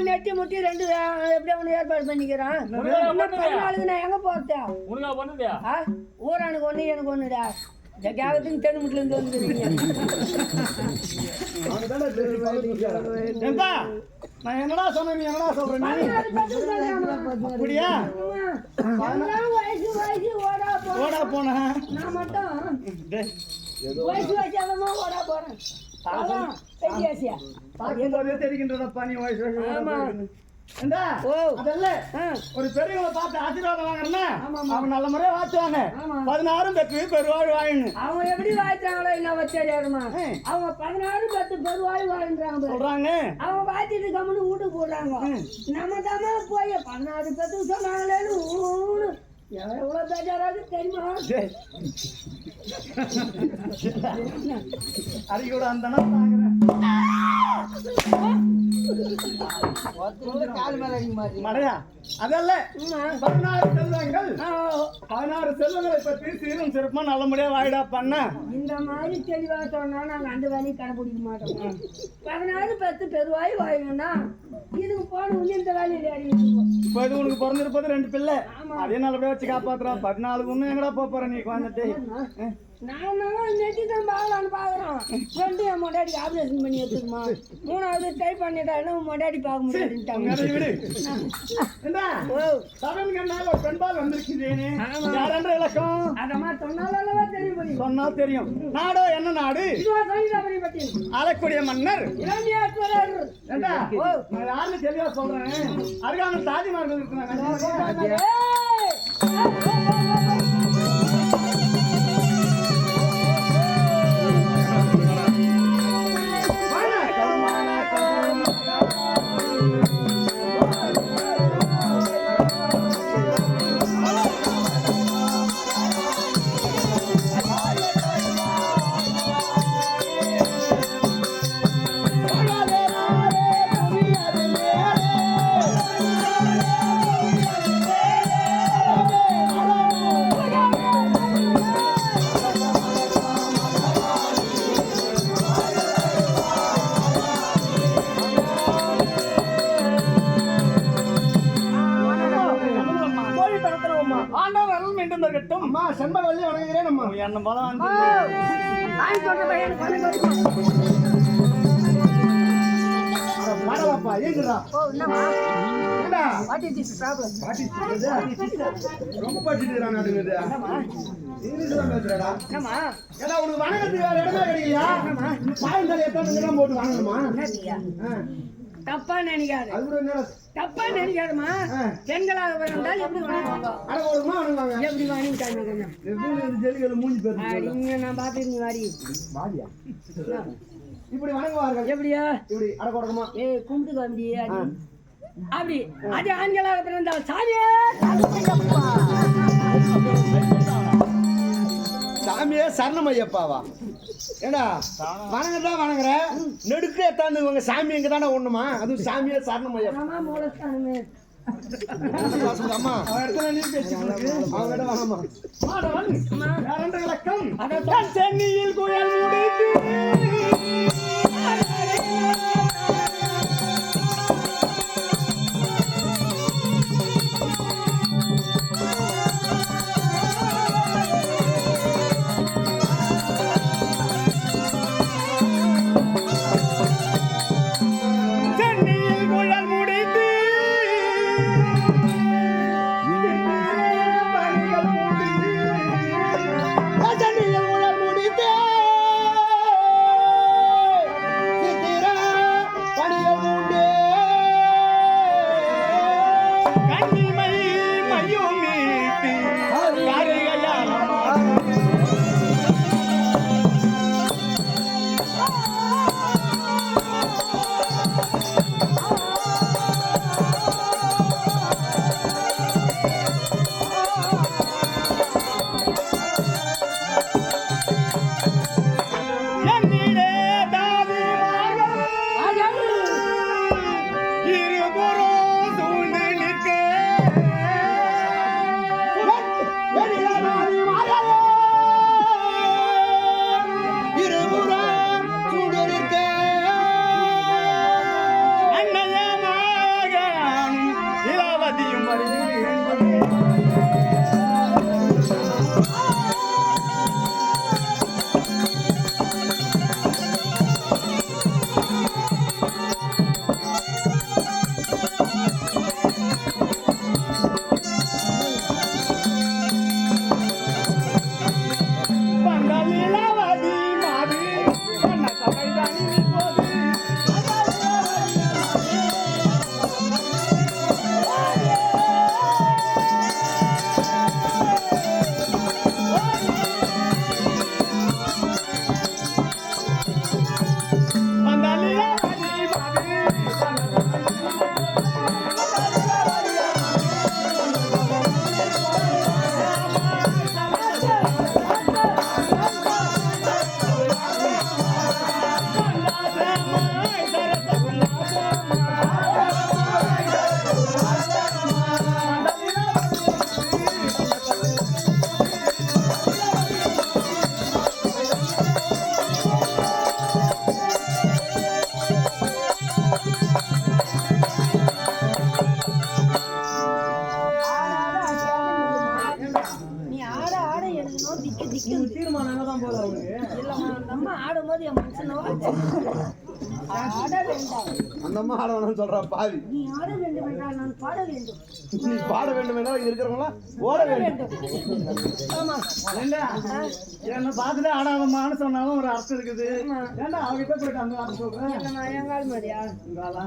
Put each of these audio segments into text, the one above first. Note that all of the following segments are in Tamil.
நெட்டி முட்டி ரெண்டு எப்படி ஒண்ணு ஏற்பாடு பண்ணிக்கிறான். நான் எங்க போறேன் ஊரானுக்கு ஒண்ணு எனக்கு ஒண்ணுடா. இந்த கேகத்துக்கு தென்னுமுட்டில இருந்து வந்துருக்கீங்க. நான் என்னடா சொன்னேன், நீ என்னடா சொல்ற? அப்படியா வயசு வயசு ஓடா போன நான் மட்டும் வயசு வயசாதமா ஓடா போறேன். தெரிகின்றதப்பா நீ வயசு ஒரு பெரியவங்களை பார்த்து ஆசீர்வாதம் வாங்குறேன்னா அவங்க நல்ல முறையா வாழ்த்துவாங்க. 16 பெற்று பெருவாழ் வாழணும். அவங்க எப்படி வாழ்த்தாங்களோ என்ன வச்சாருமா அவங்க 16 பெற்று பெருவாழ் வாழ்றாங்க சொல்றாங்க. அவங்க வாழ்த்திட்டு கம்முன்னு வீட்டுக்கு போடுறாங்க. நம்ம தானே போய் 16 பெற்று சொன்னாங்களேன்னு எவ்வளவு பேஜாராது தெரியுமா? அதுக்கு கூட அந்த மடையா அதல்ல 16 செல்வங்கள் 16 செல்வங்களை பற்றி சீரும் சிறப்பா நல்லபடியா வாயிடா பண்ண. இந்த மாதிரி தெளிவா சொன்னா நாங்க அந்த வேலையை கடைபிடிக்க மாட்டோம். 16 10 பெருவாய் வாயினா இதுக்கு போன இந்த வேலையில இப்ப இது உனக்கு பிறந்திருப்பது 2 பிள்ளை. அதே நல்லபடியா வச்சு காப்பாத்துறான். 14 ஒண்ணு எங்கடா போற நீ வந்துட்டு நான் நெட்டி தான் பார்க்கலான்னு பாக்குறோம். 2 என் மொட்டாடிக்கு ஆப்ரேஷன் பண்ணி எடுத்துக்குமா. 3வது ட்ரை பண்ணிட்டாலும் மொட்டாடி பார்க்க முடியாதுட்டாங்க. ஒரு பெண்பால் வந்திருக்கிறேனே யாரென்ற இலக்கம் அதமா சொன்னாலவா தெரியும். சொன்னால் தெரியும். நாடோ என்ன நாடு? ஆளக்கூடிய மன்னர் யாருன்னு தெளிவா சொல்றேன். அருகாமல் தாதிமார்கள் இருக்கிறாங்க. செம்பவள்ளி வணங்குகிறேன். நம்ம என்ன பலம் மாடவாப்பா ஏங்குறா ரொம்ப படிச்சுட்டு நாட்டுங்குது. இங்கிலீஷ் தான் பேசுறடா. ஏன்னா உனக்கு வணக்கத்துக்கு வேற இடமே கிடைக்கலையா? பாயந்தால் எத்தனை போட்டு வாங்கணுமா? தப்பா நினைக்காது. தப்பா நினைக்காதுமா. பெண்களாக பிறந்தால் எப்படி வாங்குவாங்க? எப்படி வாங்கிட்டாங்க? நான் பாத்துருங்க வாரி இப்படி வணங்குவார்கள். எப்படியா இப்படி அடக்கொடக்கமா கும்பிட்டு காமிடி அப்படி. அது ஆண்களாக பிறந்தால் சாமியே சாமியே சரணம் ஐயப்பாவா? ஏடா வணங்கதா வணங்குற நெடுக்க எத்தாந்து உங்க சாமி எங்க தானே ஒண்ணுமா? அது சாமியே சரணம் ஐயப்பா. அம்மா இடத்துல நீ அவங்க வாங்கம்மா. சென்னையில் குயல் முடித்து அந்த அம்மா ஆட வேணும்னு சொல்றா பாவி. நீ ஆட வேண்டும் என்றால் நான் பாட வேண்டும். நீ பாட வேண்டும் என்றால் இங்க இருக்கிறவங்களா ஓட வேண்டும். ஆமா ஏண்டா என்ன பார்த்துட்டு ஆடாதம்மான்னு சொன்னாலும் ஒரு அர்த்தம் இருக்குது. ஏண்டா அவகிட்ட போயிட்டு அந்த வார்த்தை சொல்றேன். என்னம்மா எங்கால் மாதிரியா உங்காலா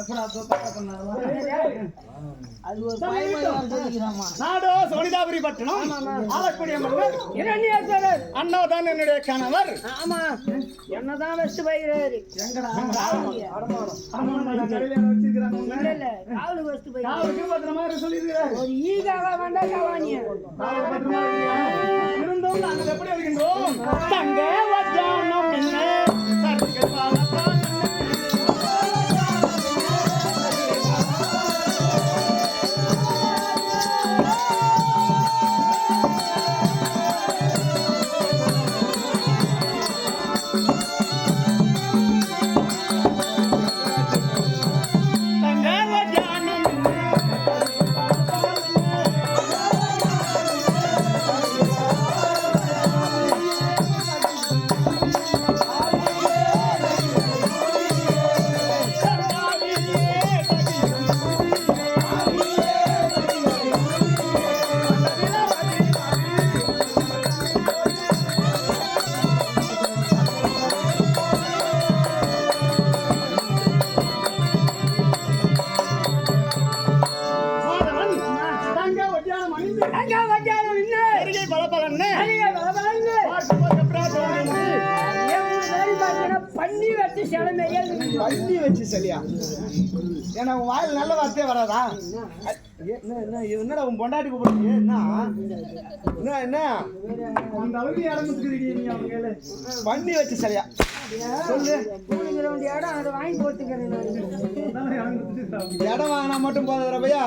எப்படா தப்பா பண்ணாதா? அது ஒரு பயமா சொல்லிக்கிறாமா. நாடோ சோனிதாபுரி பட்டணம் ஆளக்கூடிய மன்னர் இரண்யேஸ்வரர் அண்ணா தான் என்னுடைய கணவர். ஆமா என்னதான் வெஸ்ட் பைக்கிறாரு எங்கடா அடமானம் கடையில வச்சிருக்கிறாங்க. இல்ல இல்ல காவலுக்கு வெஸ்ட் பைக் காவலுக்கு பத்திரமா இருக்க சொல்லியிருக்கிறாரு. ஒரு ஈகாக வேண்டா காவானிய காவல் பத்திரமா இருக்கியா? இருந்தும் நாங்கள் எப்படி இருக்கின்றோம்? தங்க வச்சானோம் என்ன சர்க்கு பாலத்தான் பண்ணி வச்சு பள்ளி வச்சு சரியா? ஏன்னா உன் வாயில் நல்ல வார்த்தையே வராதா? என்னடா உன் பொண்டாட்டி கூப்பிடுறீங்க? என்ன என்ன அந்த அளவுக்கு இறந்துருக்கீங்க அவங்க பண்ணி வச்சு சரியா? சொல்லு. இடம் அதை வாங்கி போட்டுக்கிறேன் இடம் வாங்கினா மட்டும் போதும் பையா,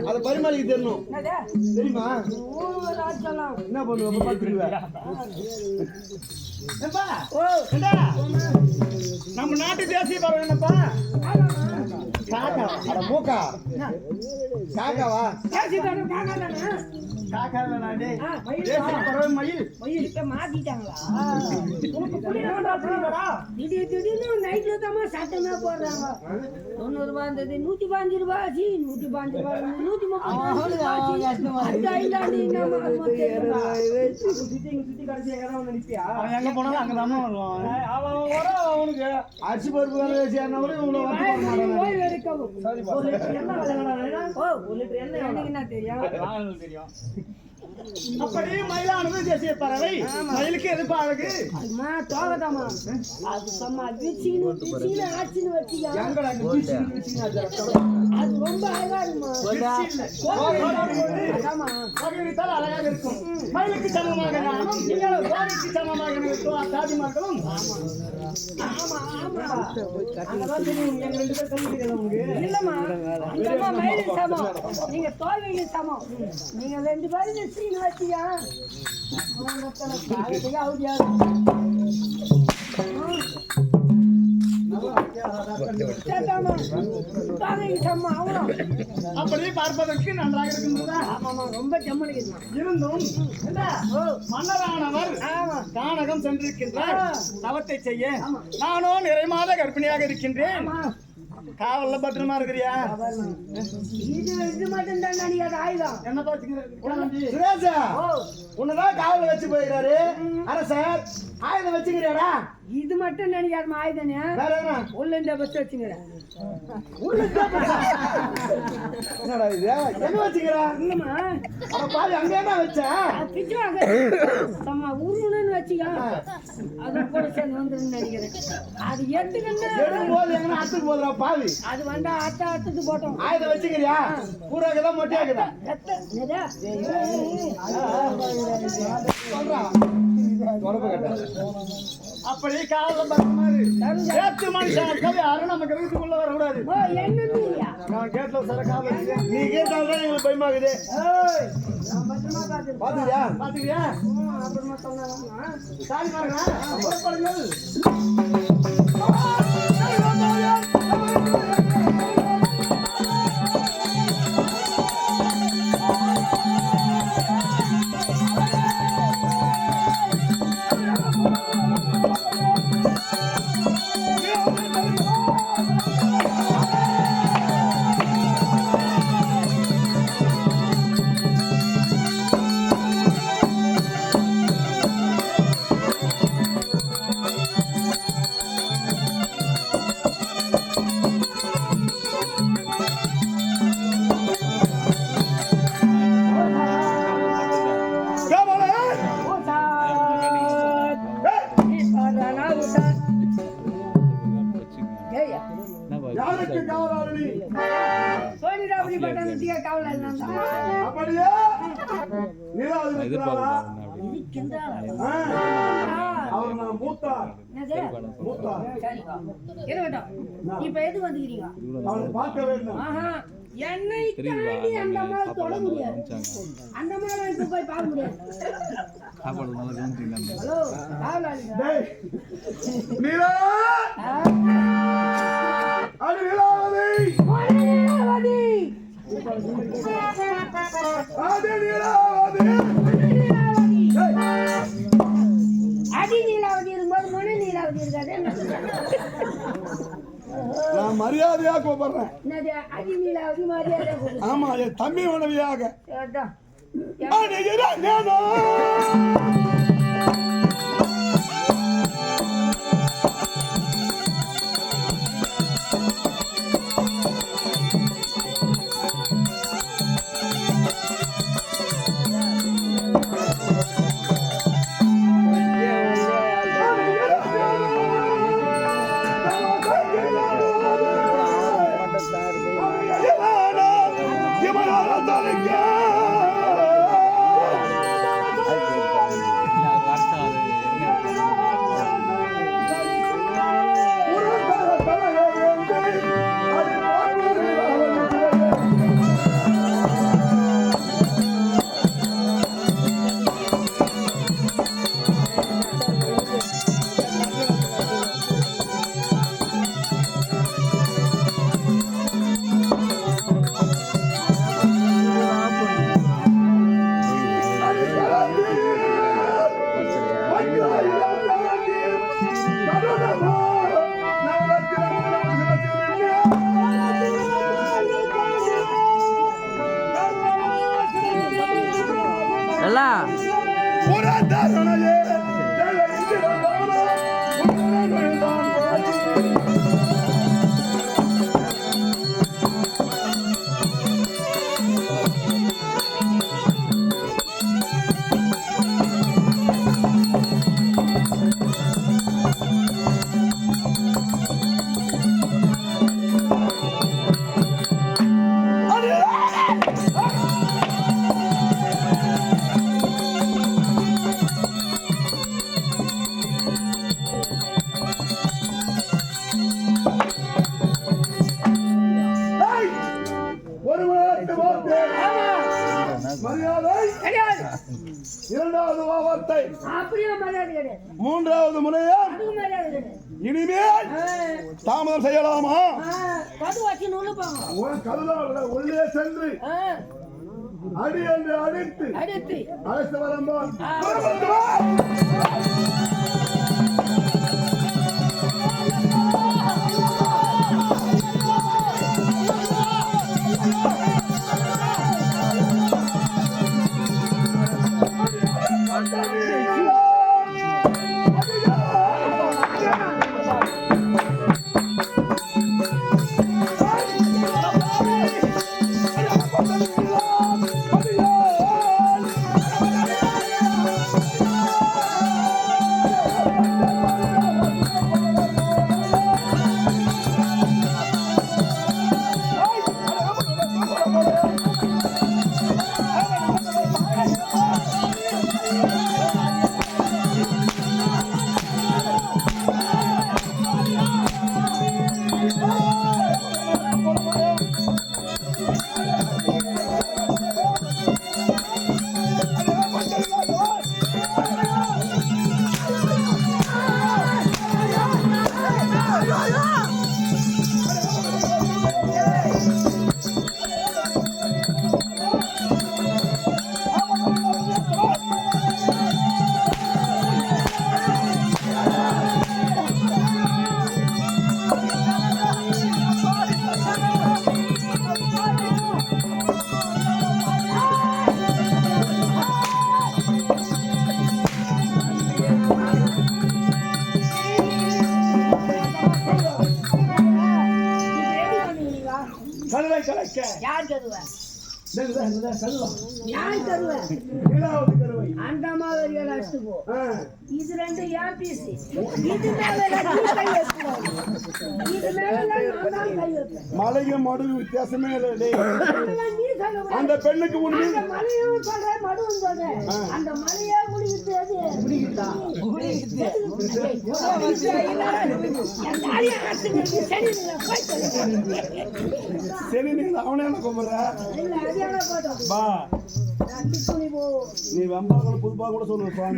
அதை பரிமாளிக்கு தெரியணும். தெரியுமா என்ன பண்ணுவ? பார்த்துருவேன். நம்ம நாட்டு தேசிய பறவை என்னப்பா? காக்கா. அட மூக்கா காக்காவா? காக்கா வேணாடே. தேசிய பறவை மயில். மாத்திட்டாங்களா? திடீர்னு நைட்ல தான் சட்டமே போடுறாங்க. 90 ரூபாய் இருந்தது 115 ரூபாய் ஆச்சு, 115 ரூபாய் 130 அவன் எங்க போனாலும் அங்கதான் வருவான். அவனுக்கு அரிசி பருப்பு வேலை வச்சுனா கூட இவ்வளவு வந்து போட மாட்டாங்க. தெரியும். அப்படி மயிலானது தேசிய பறவை. மயிலுக்கு எது அழகு? தோகதாமா அது சும்மா ஆச்சுன்னு வச்சுக்க. அது ரொம்ப அழகா அழகாக இருக்கும். மயிலுக்கு சமமாக நானும் கோழிக்கு சமமாக தாதிமார்களும். இல்லம்மா அந்தம்மா மயிலுக்கு சமம், நீங்க தோல்விக்கு சமம். நீங்க 2 பேரும் சீன் வச்சியா அப்படி பார்ப்பதற்கு நன்றாக இருக்கின்றதா? ரொம்ப ஜம்மடிக்குது. இருந்தும் மன்னரானவர் கானகம் சென்றிருக்கின்றார் தவத்தை செய்ய. நானோ நிறை மாத கர்ப்பிணியாக இருக்கின்றேன். காவல்ல பத்திரமா இருக்கிறியா? இது மட்டும் தான் நினைக்காத ஆயுதம். என்ன பாத்துக்கிறேன் சுரேஷா, உன்னதான் காவல் வச்சு போயிருக்காரு அரசர். ஆயுதம் வச்சுக்கிறியாடா? இது மட்டும் நினைக்காத ஆயுதனே. வேற என்ன? உள்ள இந்த பஸ் வச்சுக்கிறேன். என்னடா இது? எங்க வச்சுக்கிறா? இல்லம்மா அட பாவி, அங்க என்ன வச்ச? பிச்சுவாங்க சும்மா உருணுன்னு வச்சுக்க. அது கூட சேர்ந்து வந்துருன்னு நினைக்கிறேன். அது எடுத்துக்கணும் போது எங்கன்னா அத்துக்கு போதுடா பாவி. அது வந்தா அத்துக்கு போட்டோம். ஆயுதம் வச்சுக்கிறியா? பூராக்குதான் மொட்டையாக்குதா? சொல்றா தொடர்பு கேட்ட. அப்படி காவல்ல பத்திரமா இரு. ஏத்து மனுஷன் யாரும் நம்ம கிரகத்துக்குள்ள வரக்கூடாது. நான் கேட்ல சில காவல். நீ கேட்டால்தான் எங்களுக்கு பயமாகுது. பாத்துக்கியா? பாத்துக்கியா? அப்புறமா சொன்னா சாரி பாருங்க. புறப்படுங்கள். Oh, யாருக்கு காவலாளி? சொல்லிடா அப்படி பட்டணத்துக்கே காவல் இல்லைன்னா அப்படியே நீலாவது இருக்கிறாரா? அவர் நான் மூத்தார். மூத்தார். இப்ப எது வந்துக்கிறீங்க? அவரை பார்க்க வேண்டும். என்னை தாண்டி அந்த மாதிரி தொட முடியாது. அந்த மாதிரி இப்ப போய் பார்க்க முடியாது. ஹலோ காவலாளி நீலா அடி நீலாவதி நீலாவதி அடி நீலாவதி அடி நீலாவதி இருக்கும்போது மொழி நீலாவதி இருக்காது. நான் மரியாதையா கூப்பிடுறேன். அடி நீலாவதி மரியாதை. ஆமா என் தம்பி மனைவியாக இரண்டாவது வார்த்தை மூன்றாவது முறையா இனிமேல் தாமதம் செய்யலாமா? உள்ளே சென்று அடி என்று அடித்து அழைத்து வரும்போது யார் கருவ? யார் கருவ? அந்த மாதிரி அழைச்சு போ. இது ரெண்டு ஏன் பீஸ் இது மேல நீ கை வைக்கணும் இது மேல நான் கை வைப்பேன் மலையும் மடுவு வித்தியாசமே இல்லை டேய். நீ சொல்ல அந்த பெண்ணுக்கு உண்மை அந்த மலையும் சொல்றேன் மடுவும் சொல்றேன் அந்த மலையே முடிக்கிட்டு எது முடிக்கிட்டா சரி நீ அவனே என்ன கூப்பிடுற பா நீ வெம்பாக்கள் புதுப்பா கூட சொல்லுவா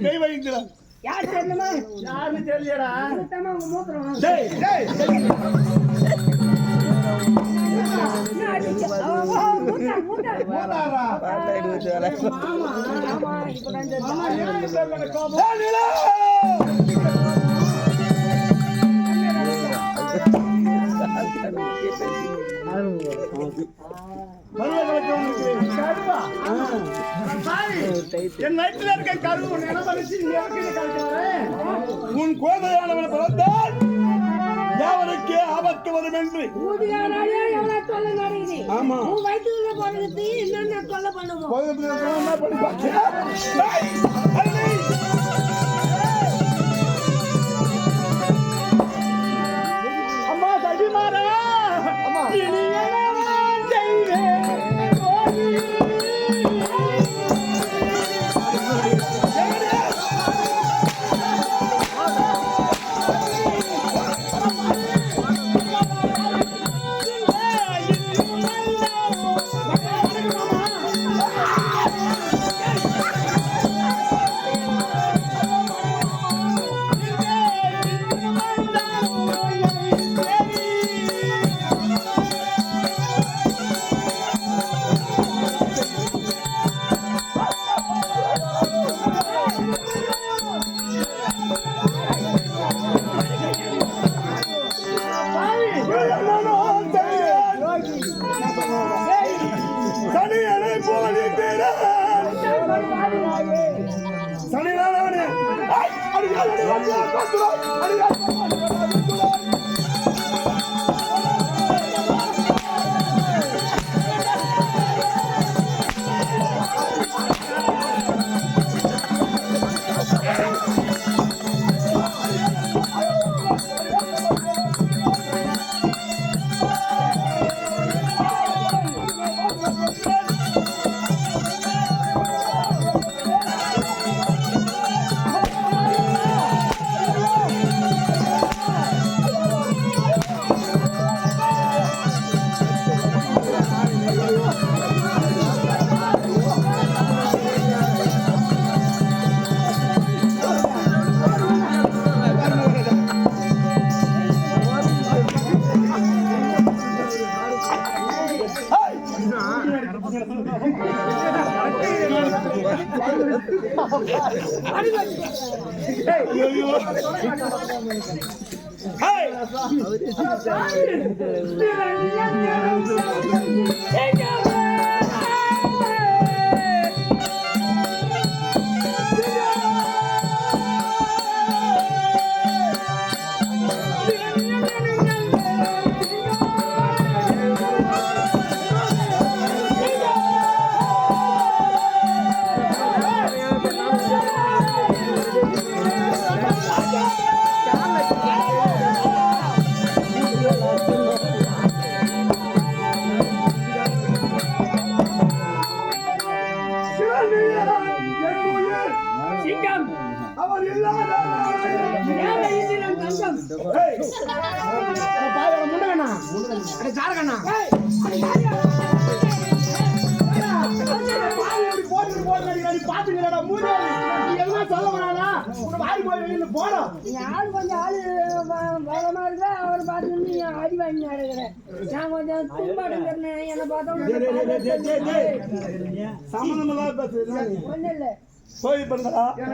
தெய்வந்திரன் யார் தெரியணுமா யாருன்னு தெரியலடா உங்க மூத்திரம் உன் கோதையானவன் பிறந்தால் யாவருக்கு ஆபத்து வரும் என்று ஆமா என்னென்ன தொல்லை பண்ணுவோம் அம்மா சதிமாரா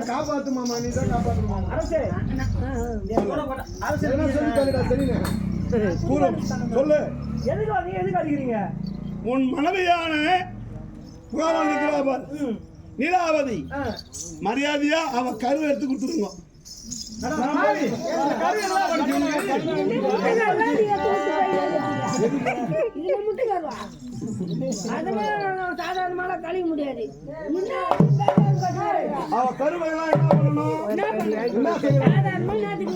காப்பாத்து மாமா நீ தான் காப்பாத்து மாமா அரசே அரசே சொல்லு எதுக்கு அடிக்கிறீங்க உன் மனைவியான நீலாவதி மரியாதையா அவ கருவை எடுத்து கொடுத்துருங்க இதுல முட்டை கருவா அதெல்லாம் சாதாரணமால கழிய முடியாது. கருவையெல்லாம் என்ன பண்ணணும்? சாதாரணமா நேரத்துக்கு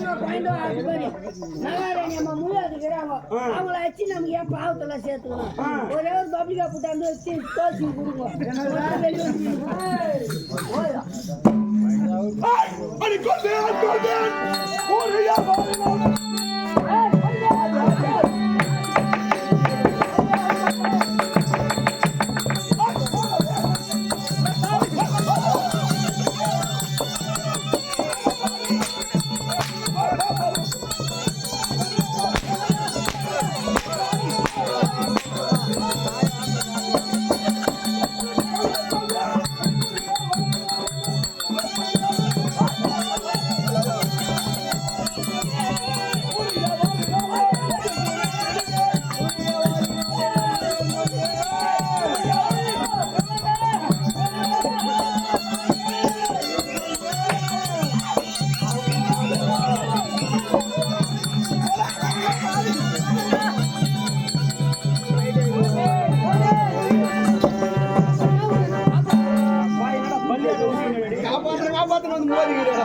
நகாரணி அம்மா முழு அதுக்குறாங்க. அவங்கள வச்சு நமக்கு ஏன் பாவத்தெல்லாம் சேர்த்துக்கணும்? ஒரே ஒரு பப்ளிகா புட்டாந்து வச்சு தோசி கொடுங்க. காப்பாற்ற வந்து மோதிக்கிறா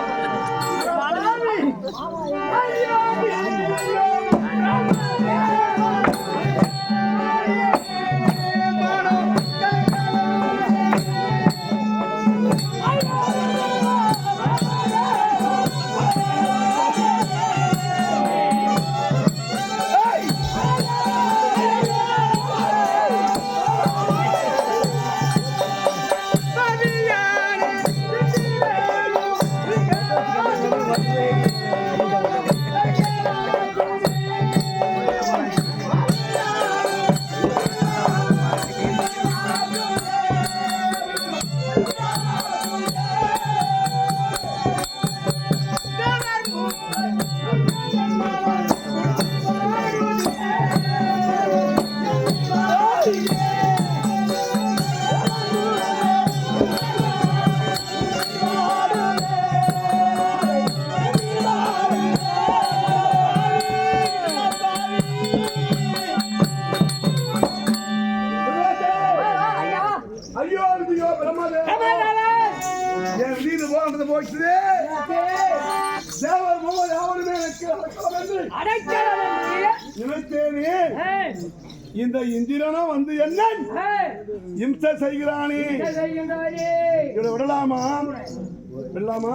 இந்த இந்திரனா வந்து என்ன இம்சை செய்கிறானே இவரை விடலாமா விடலாமா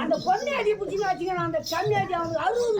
அந்த பொண்ணாடி புடிச்சு வச்சுக்கணும். அந்த கண்ணாடி அவங்க 60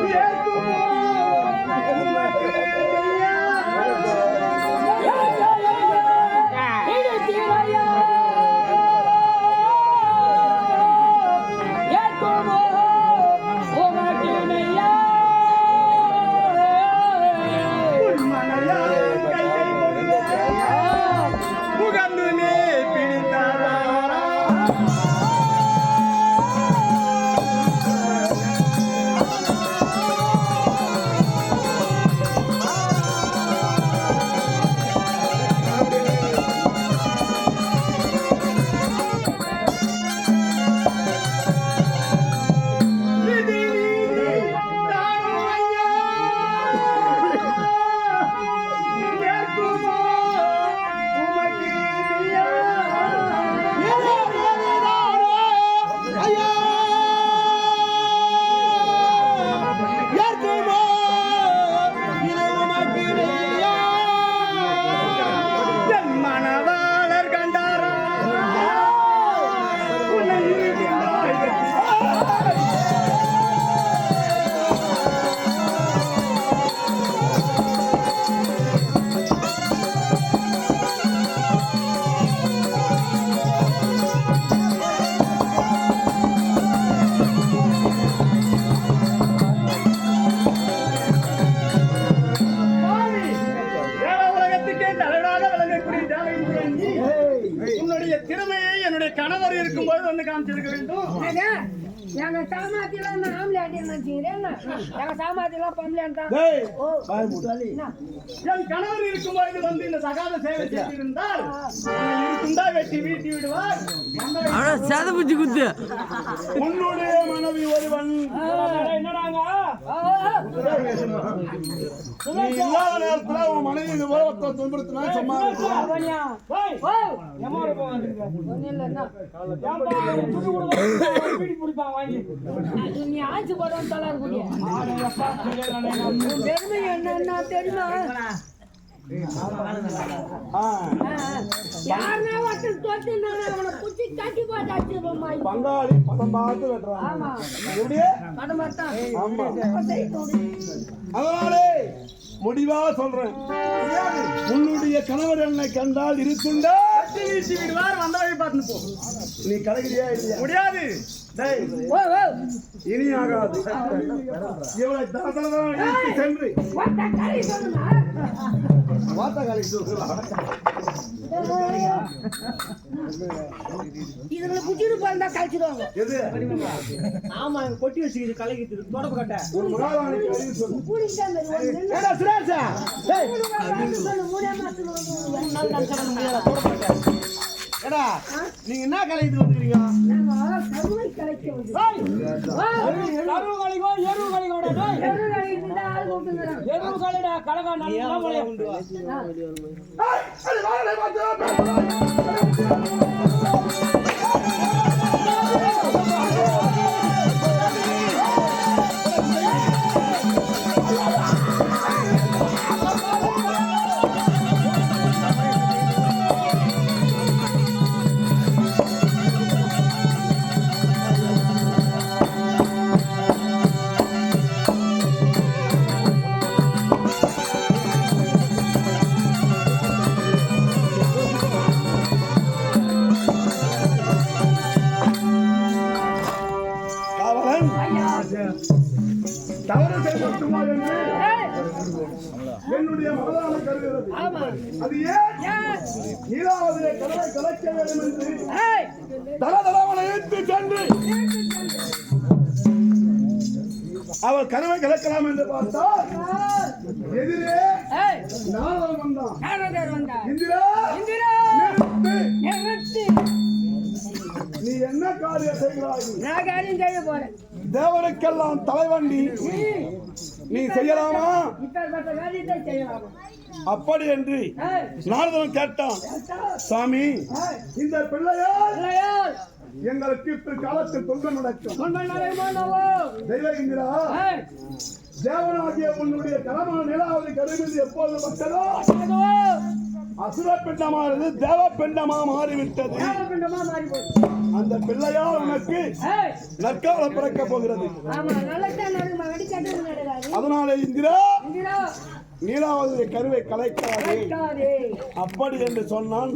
Yeah. திறமையை என்னுடைய கணவர் இருக்கும்போது வந்து காமிச்சிருக்க வேண்டும். என்னங்க? எங்க சாமாத்தியெல்லாம் நான் ஆம்பளை ஆட்டின்னு நினைச்சுக்கிறேன். எங்க சாமாத்தியெல்லாம் பொம்பளையான்னு தான். டேய் ஓ, வாய் மூடு. என்ன? என் கணவர் இருக்கும்போது வந்து இந்த சகாத சேவை செய்திருந்தால் இருக்குண்டா வெட்டி வீட்டி விடுவார். உன்னுடைய மனைவி ஒருவன் என்னடாங்க நீ இல்லாத நேரத்துல உன் மனைவி இந்த உலகத்தை துன்புறுத்தினா சும்மா அவனியா? ஓ, ஒண்ணும் இல்ல, என்ன? அது நீ ஆட்சி போடுறவன் தலை இருக்கக்கூடிய. உன் பெருமை என்னன்னா தெரியுமா? யாருன்னா ஒருத்தன் தோத்துனானா அவனை குத்தி தட்டி போட்டு அடிச்சிருப்போம்மா. பங்காளி பதம் பார்த்து வெட்டுறான். ஆமா, எப்படியே படம் பார்த்தா. ஆமா. எப்ப செய்யணும்? அதனாலே முடிவா சொல்றேன், உன்னுடைய கணவர் என்னை கண்டால் இருக்குண்டா வீசி விடுவார். வந்த வழி பார்த்துட்டு போ. நீ கலகிறியா இல்லையா? முடியாது. டேய் ஓ, ஓ, இனி ஆகாது. இவளை தரதரதான் இழுத்து சென்று ஒத்த கறி சொல்லுங்க. வார்த்தைகளை சொல்லலாம். இதுங்களை குச்சிட்டு போயிருந்தா கழிச்சிடுவாங்க. எது ஆமா கொட்டி வச்சுக்கிது கலகிட்டு தொடப்பு கட்ட. ஒரு மகாராணிக்கு வழி சொல்லு. கூடிக்கிட்டே அந்த ஒரு நின்னு ஏடா சுரேஷா, டேய் மூணு மாசம் சொல்லு, 3 மாசத்துல வந்து ஏடா நீங்க என்ன கலையிட்டு வந்துக்கிறீங்க? நாங்க கருவை கலைக்க வந்து கருவு கலிகோ எருவு கலிகோடா டேய். கருவை கலைக்கிட்டு தான் ஆள் கூப்பிட்டுங்கிறான். எருவு கலிடா கலகா நல்லா மலைய உண்டு. ஏய் அடி வாடா பாத்து. காவலன் ஐயா, தவறு செய்துமா என்று ஏய், என்னுடைய மனதான கருதுகிறது. ஆமா, அது ஏன் ஏன்? நீலாவதியை கடலை கலைக்க வேண்டும் என்று ஏய், தரதரவனை இழுத்து சென்று அவள் கனவை கலக்கலாம் என்று பார்த்தால் எதிரே ஏய், நாரதன் வந்தான். நாரதர் வந்தார். இந்திரா இந்திரா, நிறுத்து. நிறுத்து. நீ என்ன காரியம் செய்கிறாய்? நான் காரியம் செய்ய போறேன். தேவனுக்கெல்லாம் தலைவண்டி நீ செய்யலாமா? இப்பேற்பட்ட காரியத்தை செய்யலாமா? அப்படி என்று ஏய், நாரதன் கேட்டான். ஏத்தா, சாமி, ஏய், இந்த பிள்ளையால் இல்லையால் எங்களுக்கு பிற்காலத்தில் தொண்டு நடக்கும். சொன்ன நடைமானவோ. தெய்வ இந்திரா, ஏய், தேவனாகிய உன்னுடைய கரமான நிலாவதி கருவில் எப்போது பட்டதோ அதுவோ அசுர பிண்டமானது தேவ பிண்டமா மாறிவிட்டது. தேவபிண்டமா மாறி போச்சு. அந்த பிள்ளையால் உனக்கு ஏய், நற்காலம் பிறக்க போகிறது. ஆமா, நல்லதான் நடக்குமா, வெடிக்காதது நடக்காது. அதனாலே இந்திரா, இந்திரா, நீலாவதி கருவை கலைக்காதே கலைக்காதே. அப்படி என்று சொன்னான்.